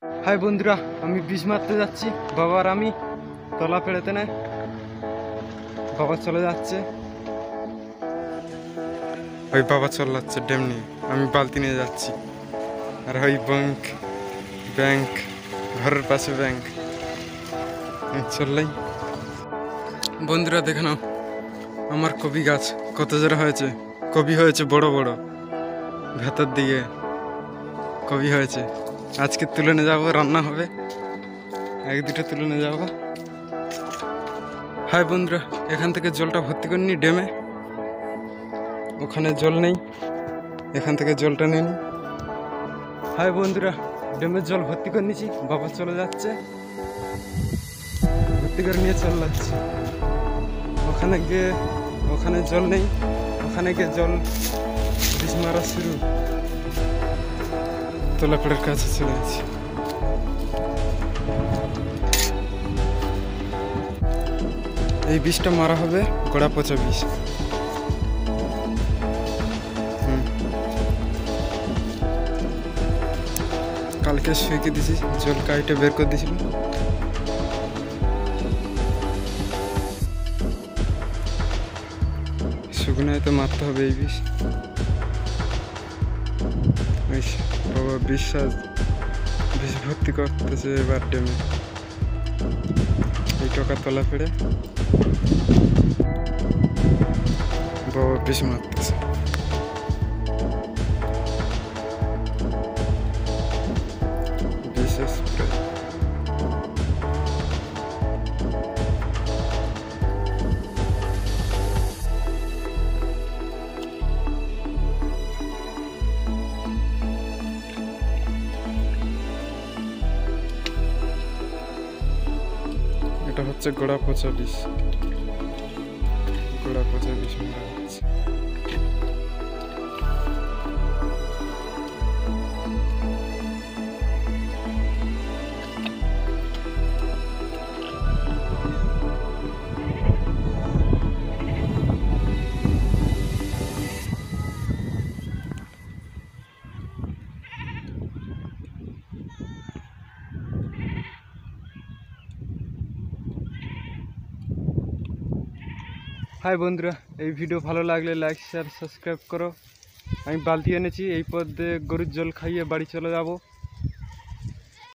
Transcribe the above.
High বন্ধুরা, আমি বিষ মারতে যাচ্ছি। বাবার আমি তলা পেড়েতে না, বাবা চলে যাচ্ছে। ওই বাবা চলে যাচ্ছে ড্যাম নিয়ে, আমি বালতি নিয়ে যাচ্ছি। আর ওই ব্যাংক ঘরের পাশে ব্যাংক চললেই। বন্ধুরা দেখে নাও আমার কপি গাছ কত জোরে হয়েছে। কপি হয়েছে বড় বড়, ভেতর দিকে কপি হয়েছে। আজকে তুলে নিয়ে যাবো, রান্না হবে। এক দুটো তুলে নিয়ে যাবো। হাই বন্ধুরা, এখান থেকে জলটা ভর্তি করে নি ড্যামে। ওখানে জল নেই, এখান থেকে জলটা নিয়ে নি। হাই বন্ধুরা, ড্যামের জল ভর্তি করে নিয়েছি। বাবা চলে যাচ্ছে, ভর্তি করে নিয়ে চলে যাচ্ছে। ওখানে জল নেই, ওখানে গিয়ে জল বিষ মারা শুরু। তোলাপেড়ের কাছে চলে গেছি। এই বিষটা মারা হবে গোড়া পচা বিষ। কালকে শুইকে দিছি, জল কাইটে বের করে দিয়েছিল। শুকনায় তো মারতে হবে এই বিষ। বাবা বিষ ভর্তি করতেছে এবার ড্যামে। এই টকা তলা ফেড়ে বাবা বিষ মারতেছে। এটা হচ্ছে গোড়া পচা বিষ। গোড়া পচা বিষ মারা হচ্ছে। হাই বন্ধুরা, এই ভিডিও ভালো লাগলে লাইক শেয়ার সাবস্ক্রাইব করো। আমি বালতি এনেছি, এই পথে গরুর জল খাইয়ে বাড়ি চলে যাব।